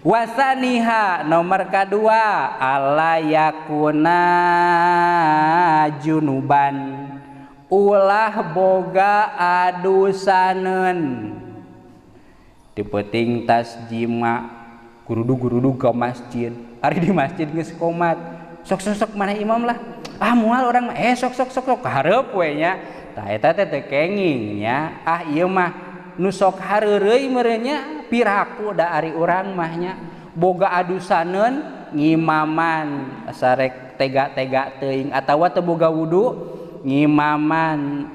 Wasaniha nomor kedua alla yakuna junuban ulah boga adusaneun dipeting tas jima gurudu ke masjid ari di masjid geus komat sok mana imam lah moal orang sok hareup we nya tah eta teh teu kenging nya ieu mah nu sok hareureuy meureun nya piraku da ari urang mah nya boga adusaneun ngimaman sarek tega-tega teuing atawa teu boga wudu ngimaman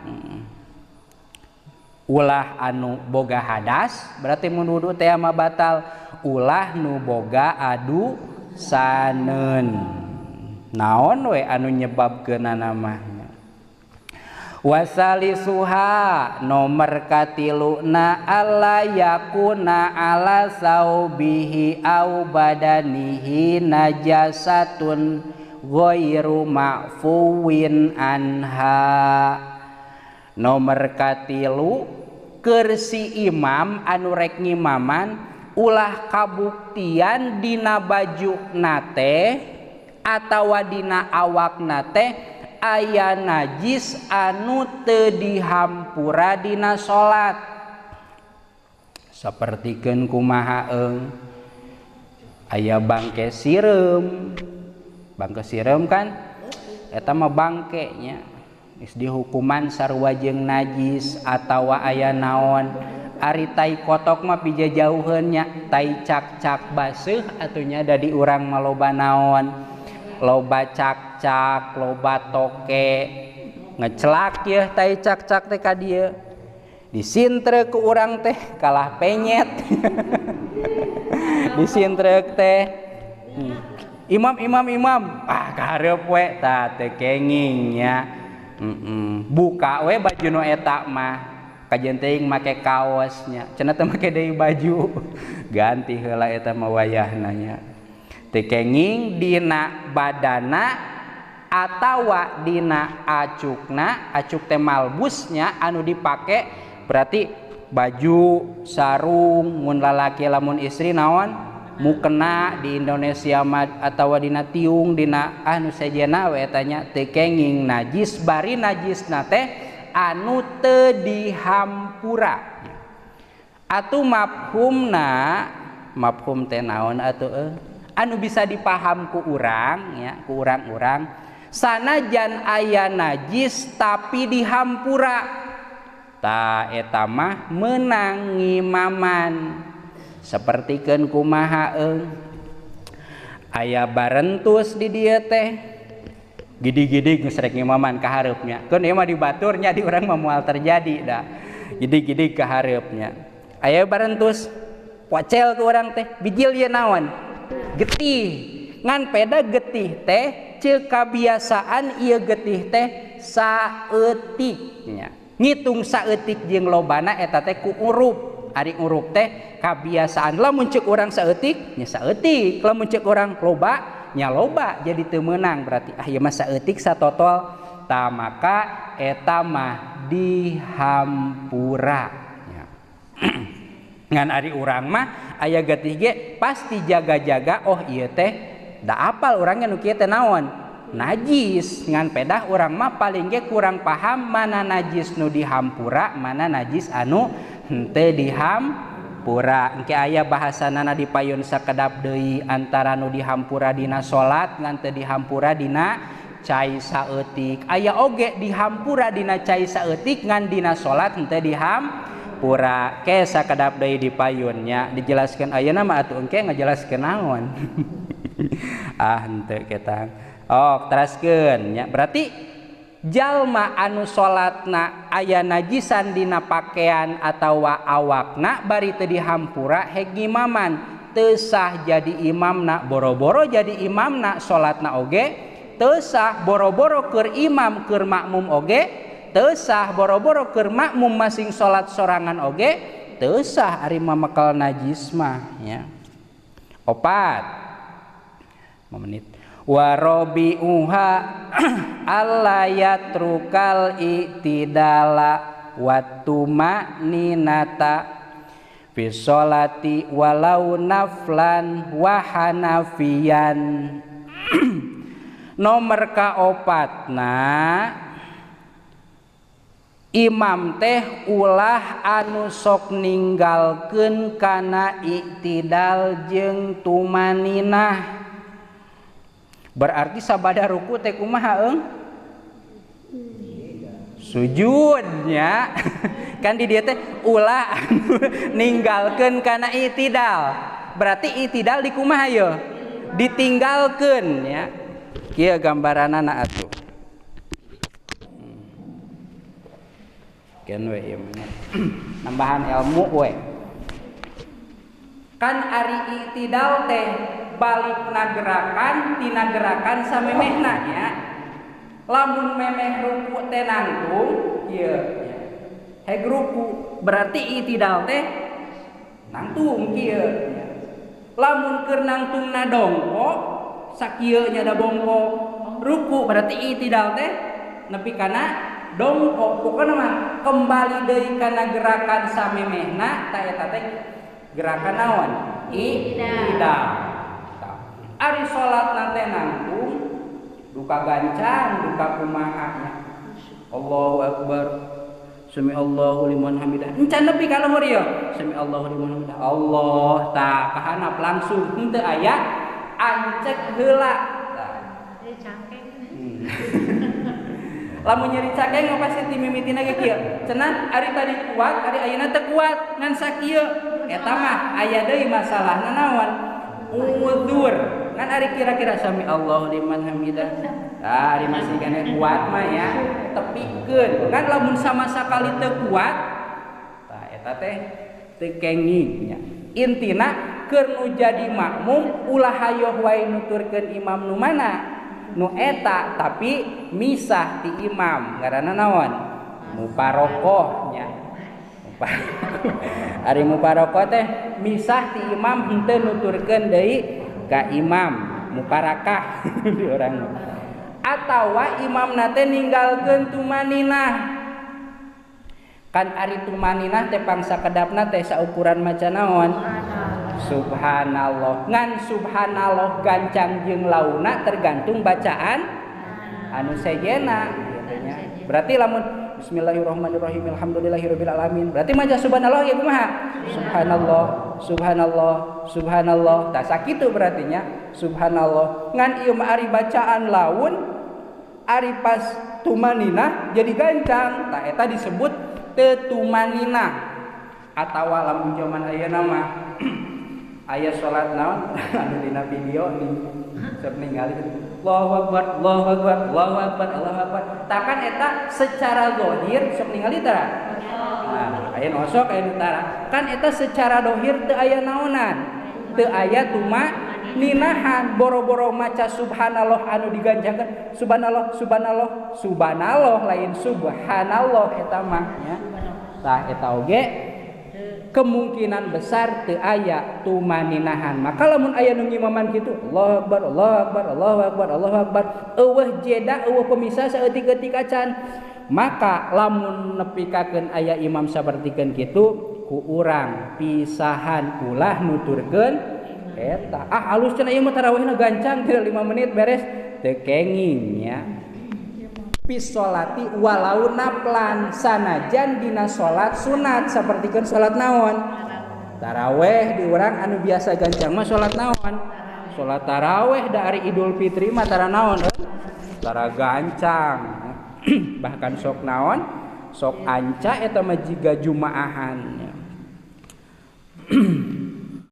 ulah anu boga hadas berarti mun wudu teh mah batal ulah nu boga adusaneun naon we anu nyebabkeunana mah wasalisuha nomor katiluna alla yakuna ala saubihi au badanihi najasatun ghairu ma'fuwin anha nomor katilu keur si imam anu rek ngimaman ulah kabuktian dina bajuna teh atawa dina awakna teh aya najis anu teu dihampura dina salat sapertikeun kumaha aya bangke sireum kan eta mah bangke nya geus dihukuman sarua jeung najis atawa aya naon ari tai kotok mah pija jauheun nya tai cak-cak baseuh atunya da di urang mah loba naon loba cak-cak, loba toke ngecelak ya tai cak-cak teh ka dieu disintrek ku urang teh kalah penyet disintrek teh imam kahareup we tah teu kenging nya buka we baju nu eta mah kajen teuing make kaos nya cenah teu make deui baju ganti heula eta mah wayahna nya teu kenging dina badana atawa dina acukna acuk teh malbusnya anu dipake berarti baju sarung mun lalaki lamun istri naon mukena di Indonesia mah atawa dina tiung dina anu sejenna we eta nya teu kenging najis bari najisna teh anu teu dihampura atuh mafhum teh naon atuh anu bisa dipaham ku urang ya ku urang-urang sanajan aya najis tapi dihampura ta eta mah meunang ngimaman sapertikeun kumaha aya barentus di dieu teh gidi-gidi geus rek ngimaman ka hareupnya keun ieu mah dibaturnya di urang mah moal terjadi da gidi-gidi ka hareupnya aya barentus pocel ku urang teh bijil ieu naon getih ngan peda getih teh ceuk kabiasaan ieu getih teh saeutik nya ngitung saeutik jeung lobana eta teh ku urup ari urup teh kabiasaan lamun ceuk urang saeutik nya saeutik lamun ceuk urang loba nya loba jadi teu meunang berarti ieu mah saeutik satotol tah maka eta mah dihampura nya ngan ari urang mah aya getih ge pasti jaga-jaga oh ieu teh da apal urangnya nu kieu teh naon najis ngan pedah urang mah paling ge kurang paham mana najis nu dihampura mana najis anu henteu dihampura engke aya bahasanana dipayun sakedap deui antara nu dihampura dina salat ngan teu dihampura dina cai saeutik aya oge dihampura dina cai saeutik ngan dina salat henteu dihampura ke sakedap deui dipayunnya dijelaskeun ayeuna mah atuh engke ngajelaskeun naon henteu ketang teraskeun nya berarti jalma anu salatna aya najisan dina pakaian atawa awakna bari teu dihampura heg ngimaman teu sah jadi imamna boro-boro jadi imamna salatna oge teu sah boro-boro keur imam keur makmum oge teu sah boro-boro keur makmum masing salat sorangan oge teu sah ari mamekal najis mah nya 4 menit warobiuha allayatrukal i'tidala watuma ninata fi sholati walau naflan wa hanafiyan. Nomor kaopatna imam teh ulah anu sok ninggalkeun kana iktidal jeung tumaninah. Berarti sabada ruku teh kumaha eung? Sujudnya. Kan di dieu teh ulah anu ninggalkeun kana iktidal. Berarti iktidal di kumaha ye? Ditinggalkeun ya. Kieu gambaranana atuh. Keun we ieu nambahan ilmu we. Kan ari iktidal teh balikna gerakan tina gerakan samemehna nya. Lamun memeh ruku teh nangtung ieu nya. Heg ruku berarti iktidal teh nangtung kieu nya. Lamun keur nangtungna dongko sakieu nya da bongko ruku berarti iktidal teh nepi kana dongko. Pokona mah kembali deui kana gerakan samemehna ta eta teh gerakan naon? Iktidal. Ari salatna teh nangtung duka gancang duka kumaha nya. Allahu akbar. Sami Allahu liman hamidah. Encan nepi ka luhur ieu. Sami Allahu liman hamidah. Allah ta kahanap langsung henteu aya ancek heula. Tah. Lamun nyeri cakeng pasti timimitina ge kieu. Cenah ari tadi kuat, ari ayeuna teu kuat ngan sakieu. Eta mah aya deui masalahna naon? Udzur. Kan ari kira-kira sami Allahu liman hamidah. Ari masih kena kuat mah ya, tepikeun. Kan lamun sama sakali teu kuat, tah eta teh teu kenging nya. Intina keur nu jadi makmum ulah hayoh wae nuturkeun imam nu mana? Nu eta tapi misah ti imam. Ngaranna naon? Muparokoh nya. Ari muparokoh teh misah ti imam henteu nuturkeun deui ka imam. Muparakah di urang. Atawa imam nate ninggalkeun tumaninah. Kan ari tumaninah teh pangsa kedapna teh saukuran maca naon? Subhanallah. Ngan subhanallah gancang jeung launa tergantung bacaan anu sejena. Berarti lamun bismillahirrahmanirrahim alhamdulillahirabbil alamin. Berarti maca subhanallah ya kumaha? Subhanallah, subhanallah, subhanallah. Tah sakitu berarti nya subhanallah. Ngan ieu mah ari bacaan laun ari pas tumaninah jadi gancang. Tah eta disebut teu tumaninah. Atawa lamun zaman ayeuna mah aya salat naon anu dina video nih sok ningali Allahu akbar Allahu akbar Allahu akbar Allahu akbar. Takan eta secara zahir sok ningali tara. Nah, aya nosok aya tara. Kan eta secara zahir teu aya naonan. Teu aya tumaninahan boro-boro maca subhanallah anu diganjangkeun subhanallah subhanallah subhanallah lain subhanallah eta mah nya. Tah eta oge kemungkinan besar teu aya tumaninahan. Maka lamun aya nu ngimaman kitu Allahu akbar Allahu akbar Allahu akbar Allahu akbar eueuh jeda eueuh pemisah saeutik-eutik acan. Maka lamun nepikakeun aya imam sapertikeun kitu ku urang pisahan ulah nuturkeun eta. Ah alus cenah ieu mah tarawihna gancang 5 menit beres teu kenging nya. Pisolati walau naplan sanajan dina salat sunat sapertikeun salat naon? Taraweh di urang anu biasa gancang mah salat naon? Salat taraweh da ari Idul Fitri mah tara naon? Tara gancang. Bahkan sok naon? Sok anca eta mah jiga jumaahan.